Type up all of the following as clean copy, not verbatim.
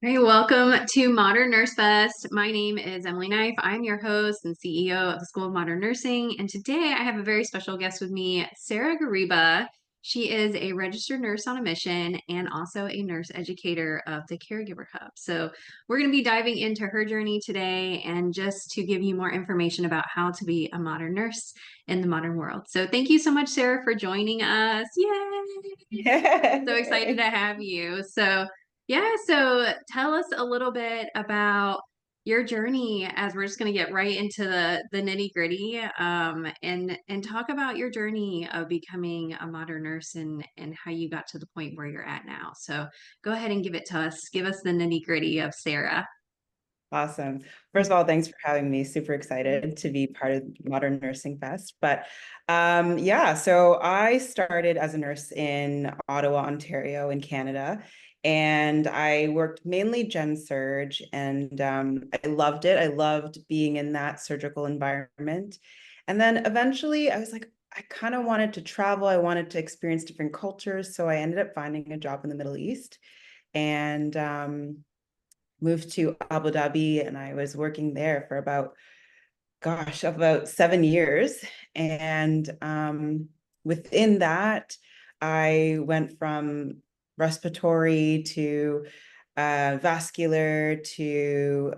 Hey, welcome to Modern Nurse Fest. My name is Emily Knife. I'm your host and CEO of the School of Modern Nursing. And today I have a very special guest with me, Sarah Gariba. She is a registered nurse on a mission and also a nurse educator of the Caregiver Hub. So we're going to be diving into her journey today and just to give you more information about how to be a modern nurse in the modern world. So thank you so much, Sarah, for joining us. Yay! So excited to have you. So tell us a little bit about your journey as we're just going to get right into the nitty-gritty and talk about your journey of becoming a modern nurse and how you got to the point where you're at now. So go ahead and give it to us. Give us the nitty-gritty of Sarah. Awesome. First of all, thanks for having me. Super excited to be part of Modern Nursing Fest. Yeah, so I started as a nurse in Ottawa, Ontario, in Canada, and I worked mainly gen surge, and I loved it. I loved being in that surgical environment. And then eventually I was like, I kind of wanted to travel. I wanted to experience different cultures. So I ended up finding a job in the Middle East and moved to Abu Dhabi, and I was working there for about 7 years. And within that, I went from respiratory to vascular to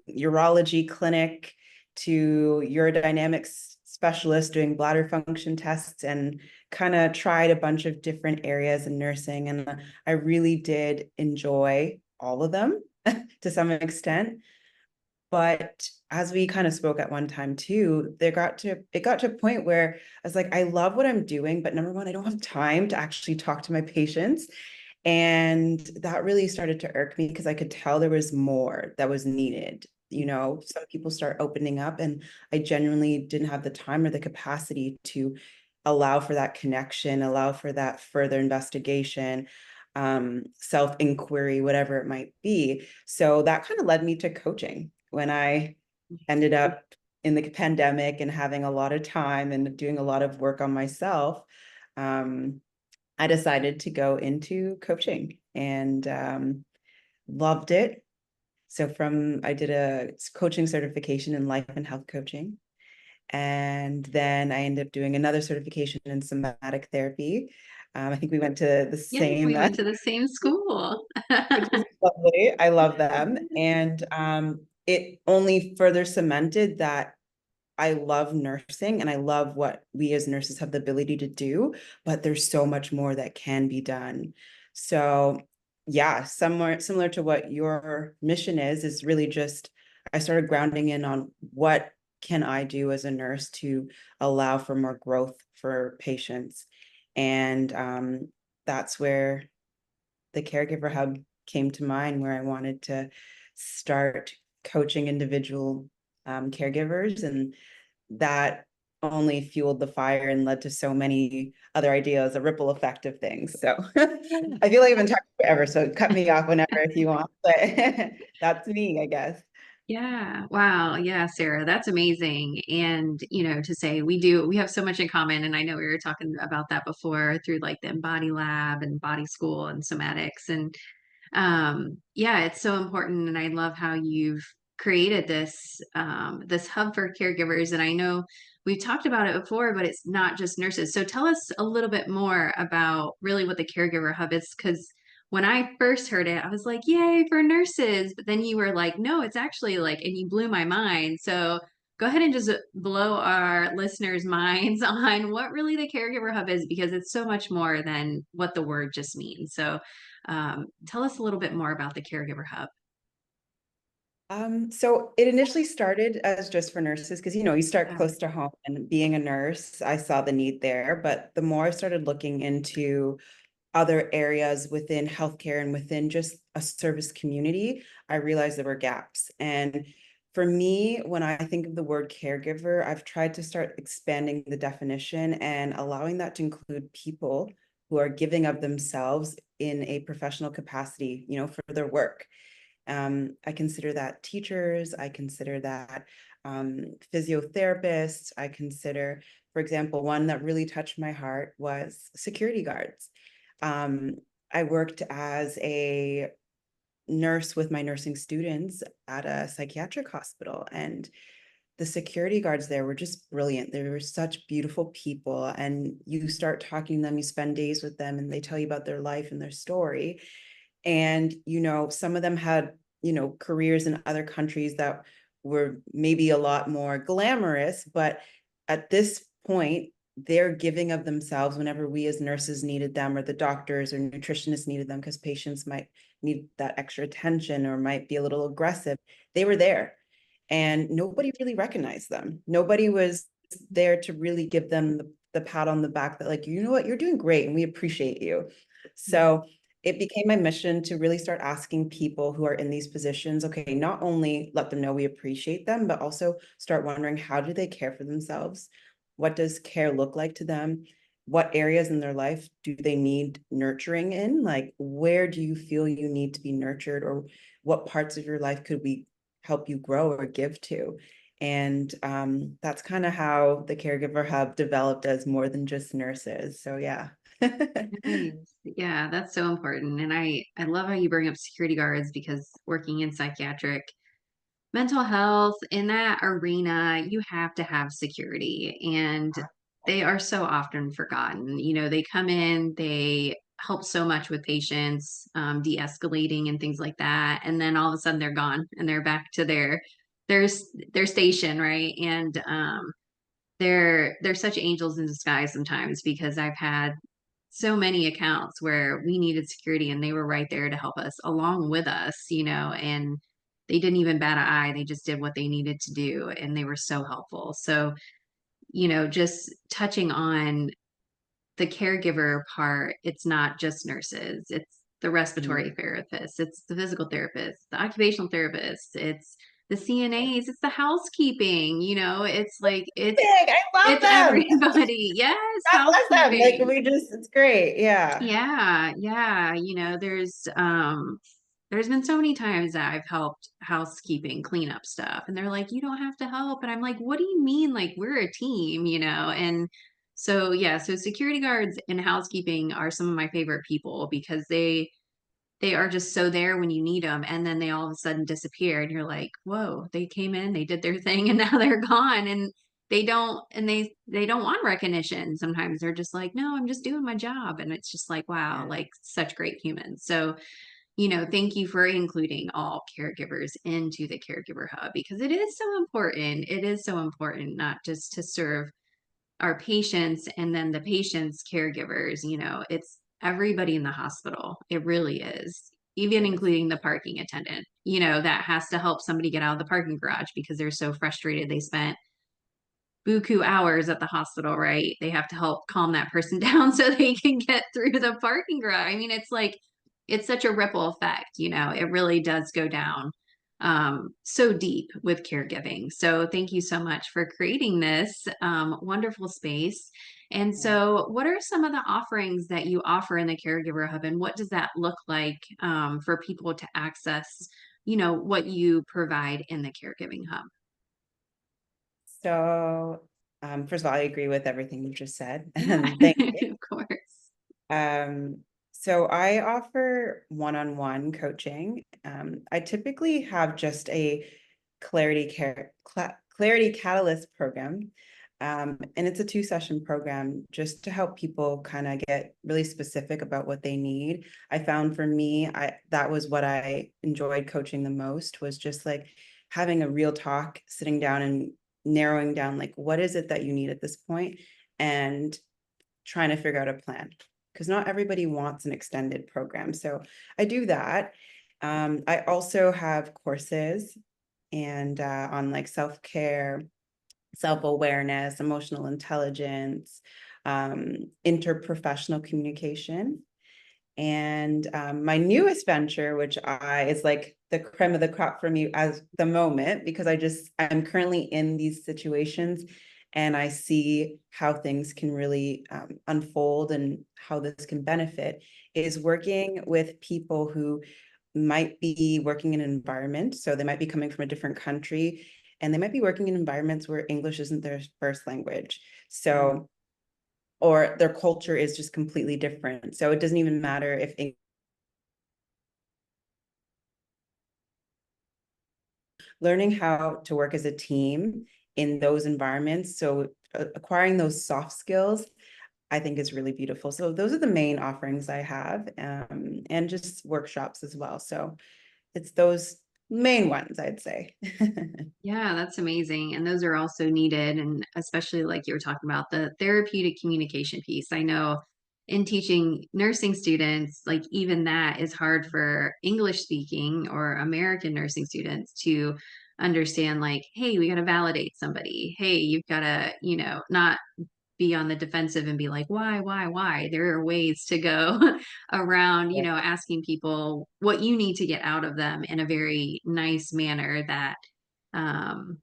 urology clinic to urodynamics specialist doing bladder function tests, and kind of tried a bunch of different areas in nursing. And I really did enjoy all of them to some extent. But as we kind of spoke at one time too, it got to a point where I was like, I love what I'm doing, but number one, I don't have time to actually talk to my patients. And that really started to irk me because I could tell there was more that was needed. Some people start opening up, and I genuinely didn't have the time or the capacity to allow for that connection, allow for that further investigation, self-inquiry, whatever it might be. So that kind of led me to coaching when I ended up in the pandemic and having a lot of time and doing a lot of work on myself. I decided to go into coaching and loved it. I did a coaching certification in life and health coaching. And then I ended up doing another certification in somatic therapy. I think we went to the Yeah, we same, went to the same school. which is lovely. I love them. And it only further cemented that I love nursing and I love what we as nurses have the ability to do, but there's so much more that can be done. So yeah, similar to what your mission is really just, I started grounding in on what can I do as a nurse to allow for more growth for patients. And that's where the Caregiver Hub came to mind, where I wanted to start coaching individual caregivers, and that only fueled the fire and led to so many other ideas, a ripple effect of things. So I feel like I've been talking forever, so cut me off whenever if you want, but that's me, I guess. Yeah. Wow. Yeah, Sarah, that's amazing. And, to say we have so much in common. And I know we were talking about that before through like the Embody Lab and Body School and somatics. And yeah, it's so important. And I love how you've created this hub for caregivers. And I know we've talked about it before, but it's not just nurses. So tell us a little bit more about really what the Caregiver Hub is, because when I first heard it, I was like, yay for nurses. But then you were like, no, it's actually like, and you blew my mind. So go ahead and just blow our listeners' minds on what really the Caregiver Hub is, because it's so much more than what the word just means. So tell us a little bit more about the Caregiver Hub. So it initially started as just for nurses because, you start Yeah. close to home, and being a nurse, I saw the need there. But the more I started looking into other areas within healthcare and within just a service community, I realized there were gaps. And for me, when I think of the word caregiver, I've tried to start expanding the definition and allowing that to include people who are giving of themselves in a professional capacity, for their work. I consider that teachers, I consider that physiotherapists, I consider, for example, one that really touched my heart was security guards. Um, I worked as a nurse with my nursing students at a psychiatric hospital, and the security guards there were just brilliant. They were such beautiful people. And you start talking to them, you spend days with them, and they tell you about their life and their story. And, some of them had, careers in other countries that were maybe a lot more glamorous, but at this point, they're giving of themselves whenever we as nurses needed them, or the doctors or nutritionists needed them, because patients might need that extra attention or might be a little aggressive. They were there, and nobody really recognized them. Nobody was there to really give them the pat on the back that, like, you know what, you're doing great and we appreciate you. So it became my mission to really start asking people who are in these positions, okay, not only let them know we appreciate them, but also start wondering, how do they care for themselves? What does care look like to them? What areas in their life do they need nurturing in? Like, where do you feel you need to be nurtured, or what parts of your life could we help you grow or give to? And that's kind of how the Caregiver Hub developed as more than just nurses. So yeah. Nice. Yeah, that's so important. And I love how you bring up security guards because working in psychiatric mental health in that arena, you have to have security, and they are so often forgotten. They come in, they help so much with patients, de-escalating and things like that, and then all of a sudden they're gone and they're back to their their station, right? And they're such angels in disguise sometimes, because I've had so many accounts where we needed security and they were right there to help us along with us, and they didn't even bat an eye. They just did what they needed to do and they were so helpful. So, just touching on the caregiver part, it's not just nurses, it's the respiratory therapist, it's the physical therapist, the occupational therapist, it's the CNAs, it's the housekeeping, it's like Big. I love it's them. everybody. Yes, God bless them. Like, housekeeping. it's great. Yeah. Yeah, yeah. There's been so many times that I've helped housekeeping clean up stuff and they're like, you don't have to help. And I'm like, what do you mean? Like, we're a team, And so yeah, so security guards and housekeeping are some of my favorite people because they are just so there when you need them, and then they all of a sudden disappear and you're like, whoa, they came in, they did their thing, and now they're gone. And they don't want recognition. Sometimes they're just like, no, I'm just doing my job. And it's just like, wow, Yeah. like such great humans. So, thank you for including all caregivers into the Caregiver Hub, because it is so important. It is so important not just to serve our patients and then the patients' caregivers. It's everybody in the hospital. It really is, even Yes. including the parking attendant, that has to help somebody get out of the parking garage because they're so frustrated. They spent buku hours at the hospital, right? They have to help calm that person down so they can get through the parking garage. I mean, it's like, it's such a ripple effect, it really does go down so deep with caregiving. So thank you so much for creating this wonderful space. And Yeah. so, what are some of the offerings that you offer in the Caregiver Hub, and what does that look like for people to access, what you provide in the Caregiving Hub? So, first of all, I agree with everything you just said. And thank you. Of course. So I offer one-on-one coaching. I typically have just a clarity catalyst program. And it's a 2-session program just to help people kind of get really specific about what they need. I found for me, that was what I enjoyed coaching the most, was just like having a real talk, sitting down and narrowing down, like, what is it that you need at this point, and trying to figure out a plan, because not everybody wants an extended program. So I do that. I also have courses and on like self-care, self-awareness, emotional intelligence, interprofessional communication. And my newest venture, which is like the creme of the crop for me as the moment, because I'm currently in these situations and I see how things can really unfold and how this can benefit, is working with people who might be working in an environment. So they might be coming from a different country and they might be working in environments where English isn't their first language. So, or their culture is just completely different. So it doesn't even matter if learning how to work as a team in those environments. So acquiring those soft skills, I think is really beautiful. So those are the main offerings I have, and just workshops as well. So it's those main ones, I'd say. Yeah, that's amazing. And those are also needed. And especially like you were talking about the therapeutic communication piece. I know in teaching nursing students, like even that is hard for English speaking or American nursing students to understand, like, hey, we got to validate somebody. Hey, you've got to, not be on the defensive and be like, why? There are ways to go around, asking people what you need to get out of them in a very nice manner that um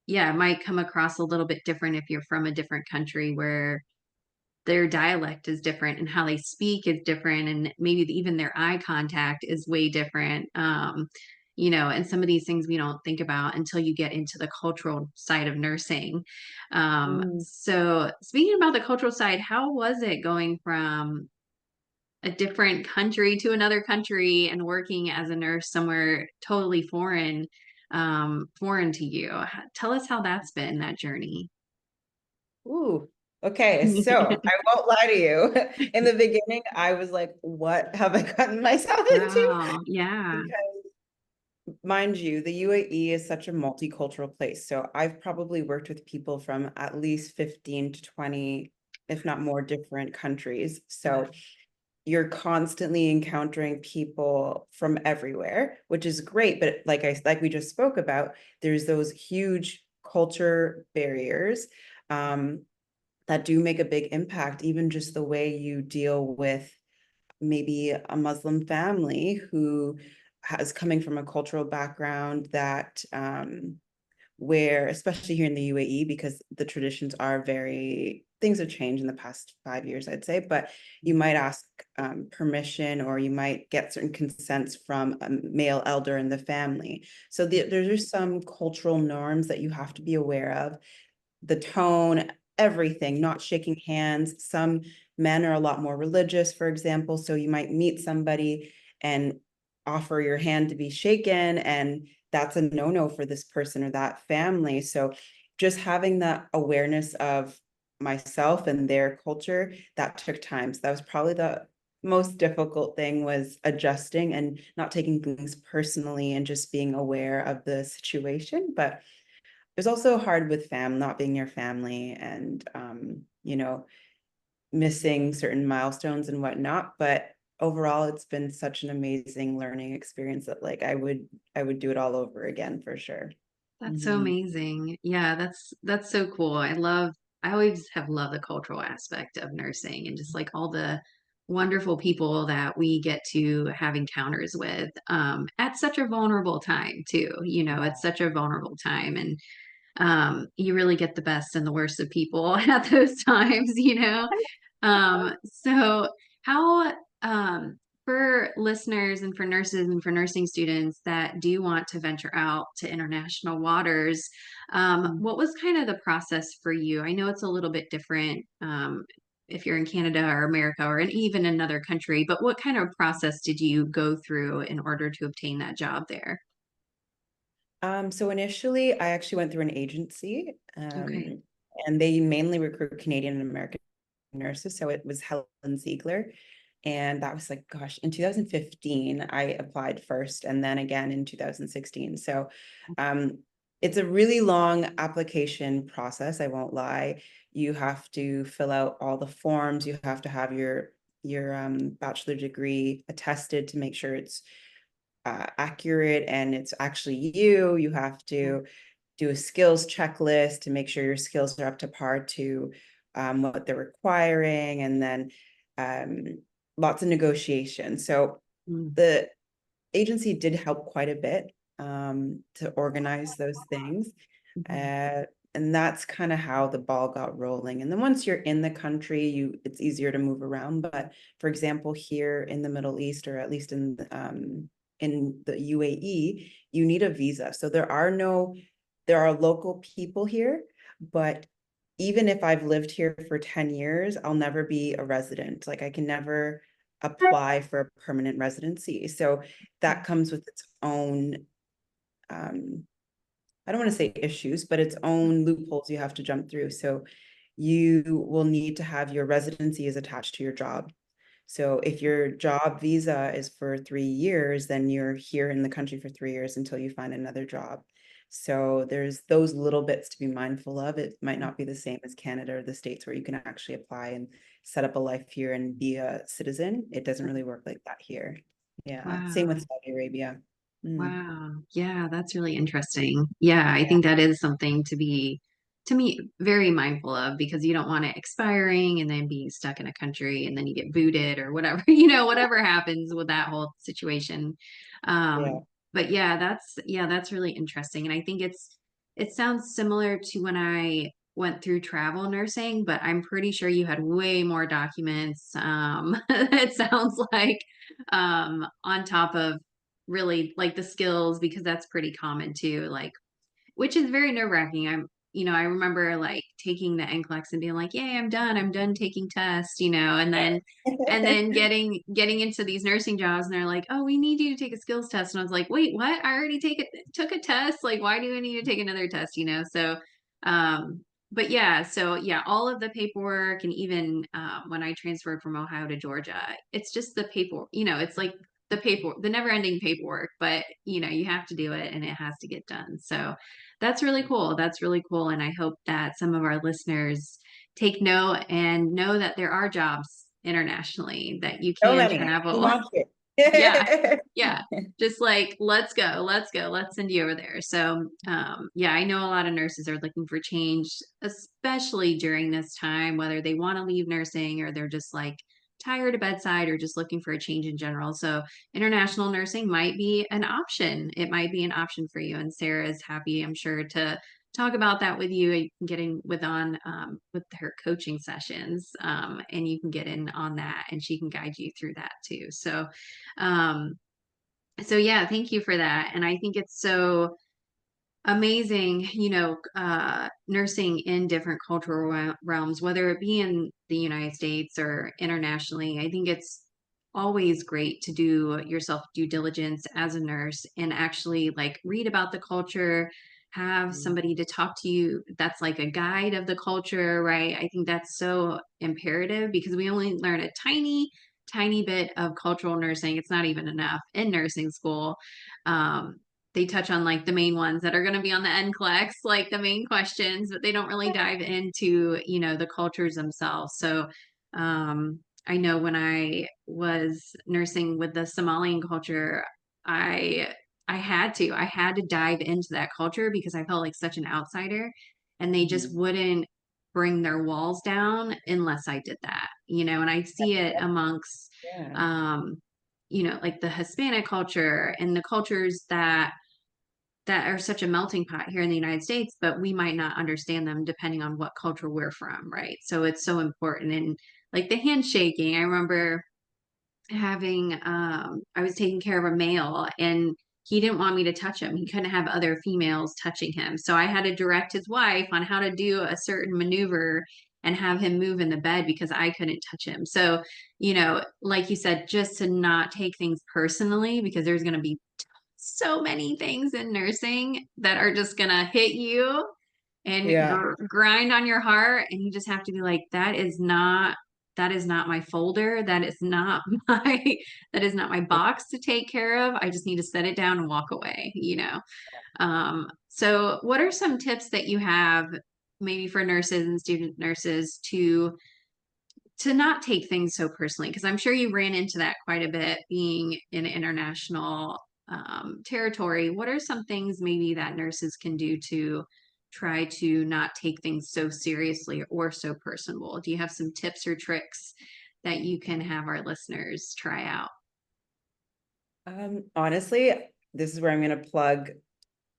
yeah, it might come across a little bit different if you're from a different country where their dialect is different and how they speak is different and maybe even their eye contact is way different. And some of these things we don't think about until you get into the cultural side of nursing. Mm. So speaking about the cultural side, how was it going from a different country to another country and working as a nurse somewhere totally foreign to you? Tell us how that's been, that journey. Ooh, okay. So I won't lie to you. In the beginning, I was like, what have I gotten myself into? Wow. Yeah. Because mind you, the UAE is such a multicultural place. So I've probably worked with people from at least 15 to 20, if not more, different countries. Wow. So you're constantly encountering people from everywhere, which is great. But like we just spoke about, there's those huge culture barriers. Um, that do make a big impact, even just the way you deal with maybe a Muslim family who has coming from a cultural background that where, especially here in the UAE, because the traditions are very, things have changed in the past 5 years, I'd say, but you might ask permission or you might get certain consents from a male elder in the family. So there's some cultural norms that you have to be aware of, the tone, everything, not shaking hands. Some men are a lot more religious, for example. So you might meet somebody and offer your hand to be shaken, and that's a no-no for this person or that family. So just having that awareness of myself and their culture, that took time. So that was probably the most difficult thing, was adjusting and not taking things personally and just being aware of the situation. But it was also hard with not being near family, and missing certain milestones and whatnot. But overall, it's been such an amazing learning experience that like I would do it all over again for sure. That's so Mhm. amazing. Yeah, that's so cool. I always have loved the cultural aspect of nursing and just like all the wonderful people that we get to have encounters with at such a vulnerable time too. It's such a vulnerable time and you really get the best and the worst of people at those times. So how for listeners and for nurses and for nursing students that do want to venture out to international waters, what was kind of the process for you? I know it's a little bit different if you're in Canada or America or even another country, but what kind of process did you go through in order to obtain that job there? So initially, I actually went through an agency, Okay. and they mainly recruit Canadian and American nurses. So it was Helen Ziegler. And that was like, gosh, in 2015, I applied first and then again in 2016. So um, it's a really long application process, I won't lie. You have to fill out all the forms. You have to have your bachelor degree attested to make sure it's accurate and it's actually you. You have Yeah. to do a skills checklist to make sure your skills are up to par to what they're requiring, and then um, lots of negotiation. So Mm. the agency did help quite a bit to organize those things. Mhm. Uh, and that's kind of how the ball got rolling. And then once you're in the country, it's easier to move around. But for example, here in the Middle East, or at least in the UAE, you need a visa. So there are local people here, but even if I've lived here for 10 years, I'll never be a resident. Like I can never apply for a permanent residency. So that comes with its own I don't want to say issues, but its own loopholes you have to jump through. So you will need to have your residency is attached to your job. So if your job visa is for 3 years, then you're here in the country for 3 years until you find another job. So there's those little bits to be mindful of. It might not be the same as Canada or the States where you can actually apply and set up a life here and be a citizen. It doesn't really work like that here. Yeah. Same with Wow. Saudi Arabia. Mm, Wow. Yeah, that's really interesting. Yeah, I yeah. think that is something to be, to me, very mindful of because you don't want it expiring and then being stuck in a country and then you get booted or whatever, whatever happens with that whole situation. Yeah. But yeah, that's really interesting. And I think it sounds similar to when I went through travel nursing, but I'm pretty sure you had way more documents. It sounds like on top of really like the skills because that's pretty common too. Like which is very nerve-wracking. I remember like taking the NCLEX and being like, "Yay, I'm done taking tests," and then getting into these nursing jobs, and they're like, "Oh, we need you to take a skills test," and I was like, "Wait, what? I already took a test. Like, why do I need to take another test?" Um, but yeah, so yeah, all of the paperwork, and even when I transferred from Ohio to Georgia, it's just the paperwork. It's like the never-ending paperwork, but you have to do it, and it has to get done. So that's really cool. That's really cool. And I hope that some of our listeners take note and know that there are jobs internationally that you So can many. We travel. want you. Yeah. Yeah. Just like, let's go, let's go, let's send you over there. So, yeah, I know a lot of nurses are looking for change, especially during this time, whether they want to leave nursing or they're just like tired of bedside or just looking for a change in general. So, international nursing might be an option. It might be an option for you. And Sarah is happy, I'm sure, to talk about that with you. You can get in with her coaching sessions, and you can get in on that, and she can guide you through that too. Um, so yeah, thank you for that. And I think it's so amazing, nursing in different cultural realms, whether it be in the United States or internationally. I think it's always great to do yourself due diligence as a nurse and actually like read about the culture, have Mm, somebody to talk to you that's like a guide of the culture, right? I think that's so imperative because we only learn a tiny bit of cultural nursing. It's not even enough in nursing school. Um, they touch on like the main ones that are going to be on the NCLEX, like the main questions, but they don't really dive into, the cultures themselves. So, I know when I was nursing with the Somalian culture, I I had to dive into that culture because I felt like such an outsider and they just mhm. wouldn't bring their walls down unless I did that, and I see it amongst Yeah. um like the Hispanic culture and the cultures that are such a melting pot here in the United States, but we might not understand them depending on what culture we're from, right? So it's so important. And like the handshaking, I remember having I was taking care of a male and he didn't want me to touch him. He couldn't have other females touching him. So I had to direct his wife on how to do a certain maneuver and have him move in the bed because I couldn't touch him. So, like you said, just to not take things personally because there's going to be so many things in nursing that are just going to hit you and Yeah. grind on your heart and you just have to be like that is not my folder, that is not my that is not my box to take care of. I just need to set it down and walk away. So what are some tips that you have maybe for nurses and student nurses to not take things so personally? Because I'm sure you ran into that quite a bit being in international territory. What are some things maybe that nurses can do to try to not take things so seriously or so personal? Do you have some tips or tricks that you can have our listeners try out? Honestly, this is where I'm going to plug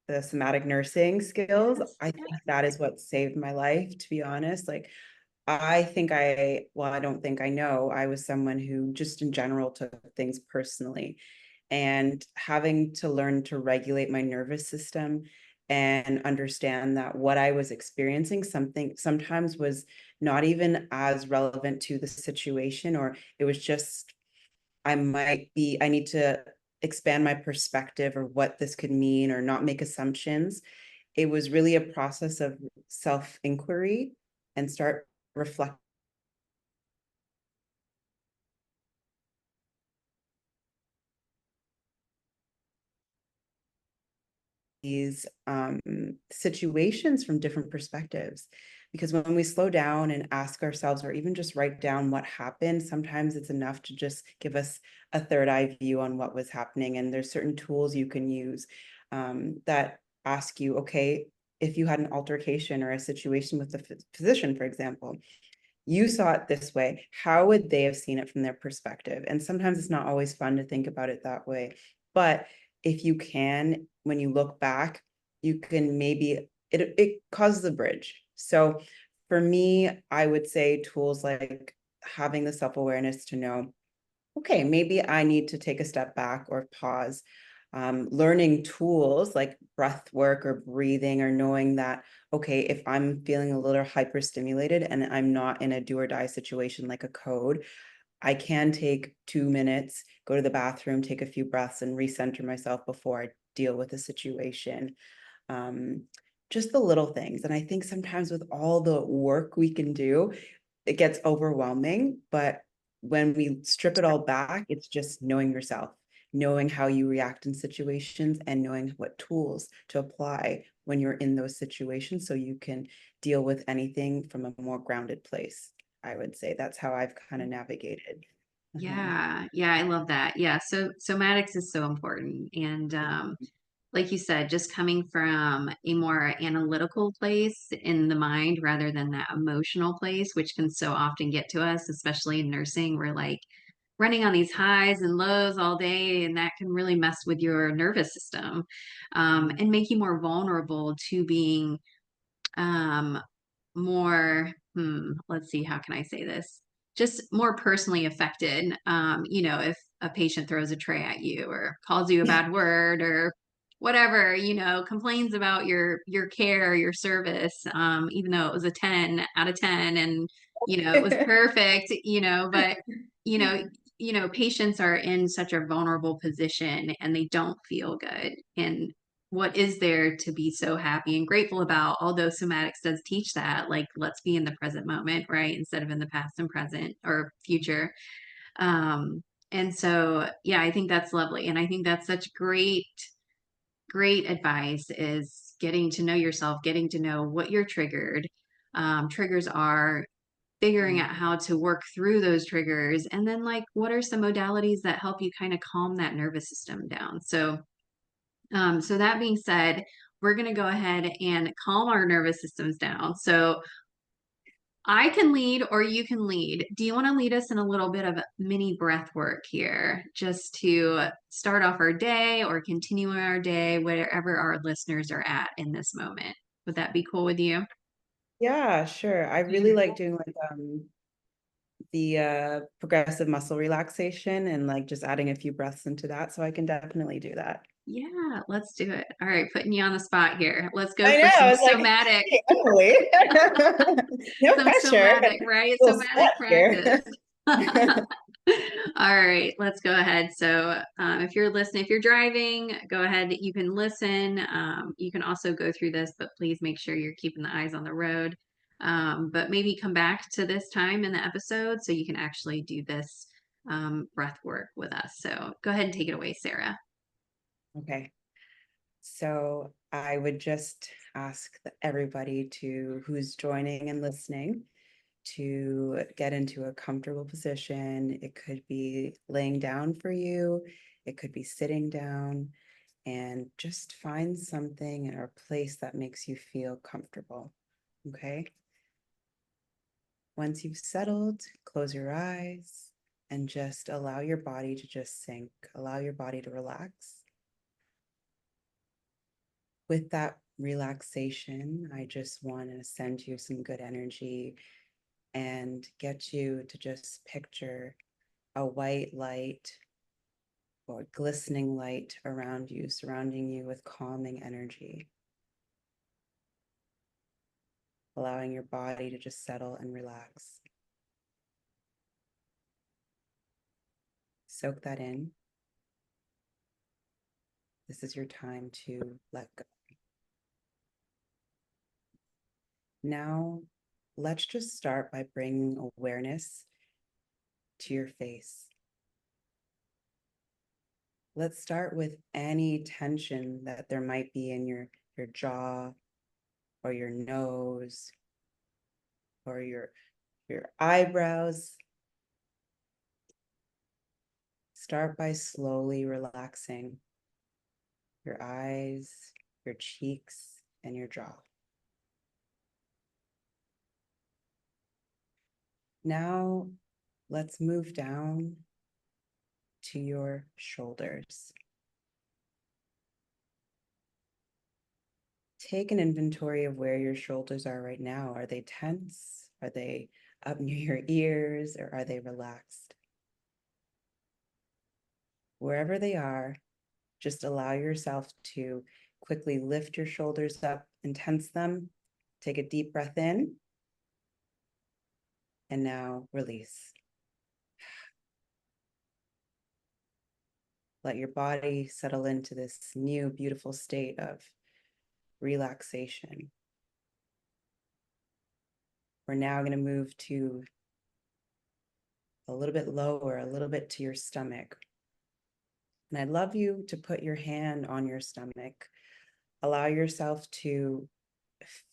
the somatic nursing skills. Yes. I Yeah. think that is what saved my life, to be honest. Like, well, I don't think I know. I was someone who just in general took things personally. And having to learn to regulate my nervous system and understand that what I was experiencing something sometimes was not even as relevant to the situation, or it was just I need to expand my perspective or what this could mean or not make assumptions. it was really a process of self-inquiry and start reflecting these situations from different perspectives. Because when we slow down and ask ourselves, or even just write down what happened, sometimes it's enough to just give us a third eye view on what was happening. And there's certain tools you can use that ask you, okay, if you had an altercation or a situation with the physician, for example, you saw it this way, how would they have seen it from their perspective? And sometimes it's not always fun to think about it that way. But if you can, when you look back, you can maybe, it causes a bridge. So for me, I would say tools like having the self-awareness to know, okay, maybe I need to take a step back or pause. Learning tools like breath work or breathing, or knowing that, okay, if I'm feeling a little hyperstimulated and I'm not in a do or die situation like a code, I can take 2 minutes, go to the bathroom, take a few breaths, and recenter myself before I deal with a situation. Um, just the little things. And I think sometimes with all the work we can do, it gets overwhelming. But when we strip it all back, it's just knowing yourself, knowing how you react in situations, and knowing what tools to apply when you're in those situations so you can deal with anything from a more grounded place. I would say that's how I've kind of navigated. Yeah, yeah, I love that. Yeah, so somatics is so important. And like you said, just coming from a more analytical place in the mind rather than that emotional place, which can so often get to us, especially in nursing. We're like running on these highs and lows all day, and that can really mess with your nervous system, and make you more vulnerable to being um, more, let's see, how can I say this? Just more personally affected. If a patient throws a tray at you or calls you a bad word or whatever, complains about your care, your service, even though it was a 10 out of 10 and it was perfect, but you know, patients are in such a vulnerable position and they don't feel good. And what is there to be so happy and grateful about? Although somatics does teach that, like, let's be in the present moment, right? Instead of in the past and present or future. And so, yeah, I think that's lovely. And I think that's such great advice is getting to know yourself, getting to know what you're triggered. Triggers are figuring out how to work through those triggers. And then, like, what are some modalities that help you kind of calm that nervous system down? So that being said, we're going to go ahead and calm our nervous systems down. So I can lead or you can lead. Do you want to lead us in a little bit of mini breath work here just to start off our day or continue our day, wherever our listeners are at in this moment? Would that be cool with you? Yeah, sure. I really like doing like the progressive muscle relaxation and like just adding a few breaths into that. So I can definitely do that. Yeah, let's do it. All right, putting you on the spot here. Let's go I know. for I some was like, somatic, hey, Emily, no some pressure. somatic, right? Little Somatic sweat here. practice. All right, let's go ahead. So, if you're listening, if you're driving, go ahead. You can listen. You can also go through this, but please make sure you're keeping the eyes on the road. But maybe come back to this time in the episode so you can actually do this breath work with us. So, go ahead and take it away, Sarah. Okay. So I would just ask everybody to who's joining and listening to get into a comfortable position. It could be laying down for you, it could be sitting down, and just find something or a place that makes you feel comfortable. Okay. Once you've settled, close your eyes and just allow your body to just sink, allow your body to relax. With that relaxation, I just want to send you some good energy and get you to just picture a white light or glistening light around you, surrounding you with calming energy, allowing your body to just settle and relax. Soak that in. This is your time to let go. Now, let's just start by bringing awareness to your face. Let's start with any tension that there might be in your jaw or your nose or your eyebrows. Start by slowly relaxing your eyes, your cheeks, and your jaw. Now, let's move down to your shoulders. Take an inventory of where your shoulders are right now. Are they tense? Are they up near your ears, or are they relaxed? Wherever they are, just allow yourself to quickly lift your shoulders up and tense them. Take a deep breath in, and now release. Let your body settle into this new, beautiful state of relaxation. We're now going to move to a little bit lower, a little bit to your stomach. And I'd love you to put your hand on your stomach. Allow yourself to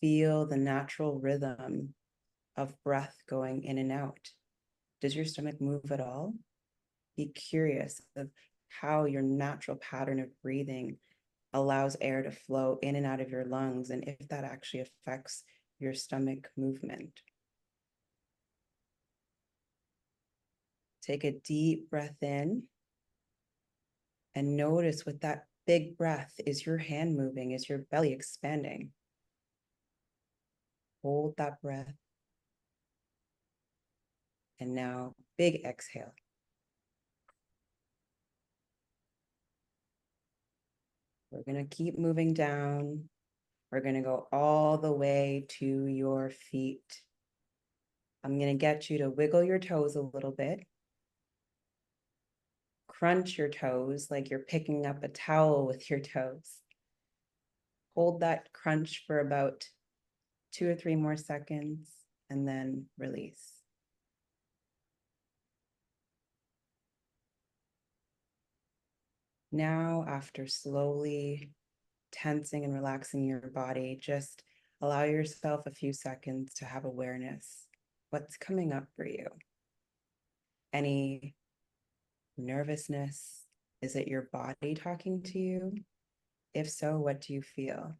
feel the natural rhythm of breath going in and out. Does your stomach move at all? Be curious of how your natural pattern of breathing allows air to flow in and out of your lungs, and if that actually affects your stomach movement. Take a deep breath in and notice with that big breath, is your hand moving? Is your belly expanding? Hold that breath. And now big exhale. We're going to keep moving down. We're going to go all the way to your feet. I'm going to get you to wiggle your toes a little bit. Crunch your toes like you're picking up a towel with your toes. Hold that crunch for about 2 or 3 more seconds and then release. Now, after slowly tensing and relaxing your body, just allow yourself a few seconds to have awareness. What's coming up for you? Any nervousness? Is it your body talking to you? If so, what do you feel?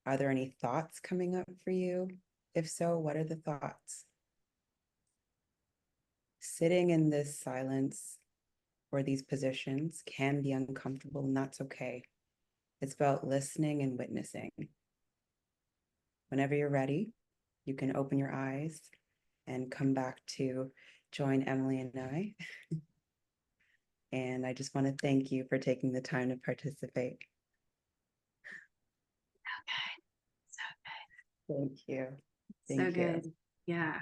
Are there any thoughts coming up for you? If so, what are the thoughts? Sitting in this silence or these positions can be uncomfortable, and that's okay. It's about listening and witnessing. Whenever you're ready, you can open your eyes and come back to join Emily and I. And I just want to thank you for taking the time to participate. Thank you. So Thank you. good. Yeah.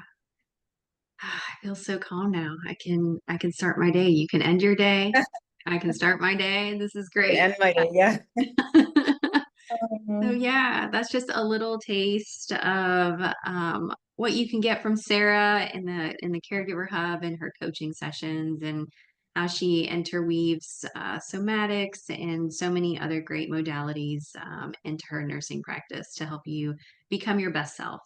I feel so calm now. I can start my day. You can end your day. I can start my day. This is I can great. end my day, yeah. So yeah, that's just a little taste of what you can get from Sarah in the Caregiver Hub and her coaching sessions, and how she interweaves somatics and so many other great modalities into her nursing practice to help you become your best self.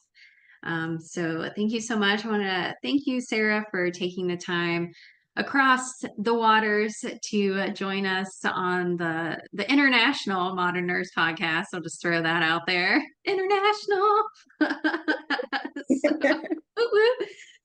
So thank you so much. I want to thank you, Sarah, for taking the time across the waters to join us on the International Modern Nurse Podcast. I'll just throw that out there. International. so,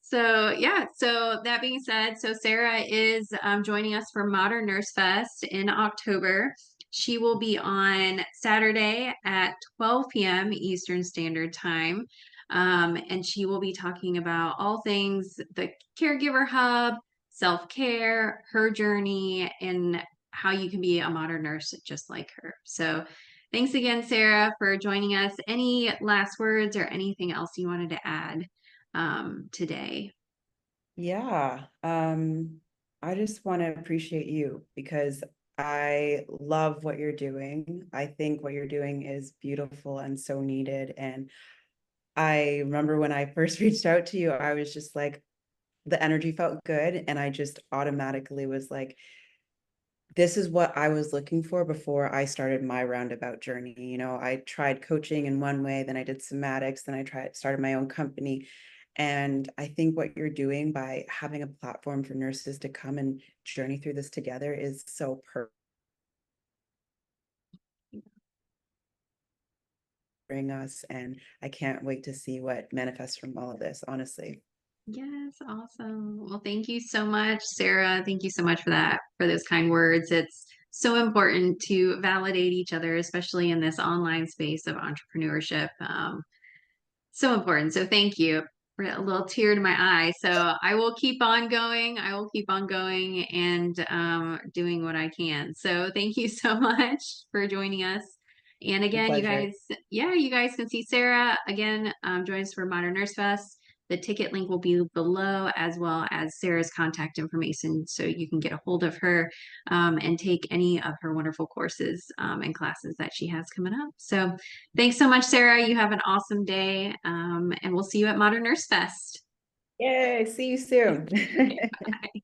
so yeah. So that being said, so Sarah is joining us for Modern Nurse Fest in October. She will be on Saturday at 12 p.m. Eastern Standard Time. And she will be talking about all things the Caregiver Hub, self-care, her journey, and how you can be a modern nurse just like her. So thanks again, Sarah, for joining us. Any last words or anything else you wanted to add today? Yeah, I just want to appreciate you because I love what you're doing. I think what you're doing is beautiful and so needed. And I remember when I first reached out to you, I was just like, the energy felt good. And I just automatically was like, this is what I was looking for before I started my roundabout journey. I tried coaching in one way, then I did somatics, then I started my own company. And I think what you're doing by having a platform for nurses to come and journey through this together is so perfect. Bring us, and I can't wait to see what manifests from all of this, honestly. Yes, awesome. Well, thank you so much, Sarah. Thank you so much for that, for those kind words. It's so important to validate each other, especially in this online space of entrepreneurship. So important. So thank you. A little tear to my eye. So I will keep on going. I will keep on going and doing what I can. So thank you so much for joining us. And My again, you pleasure. guys, yeah, you guys can see Sarah again. Join us for Modern Nurse Fest. The ticket link will be below, as well as Sarah's contact information, so you can get a hold of her and take any of her wonderful courses and classes that she has coming up. So thanks so much, Sarah. You have an awesome day, and we'll see you at Modern Nurse Fest. Yay, see you soon. Okay, bye.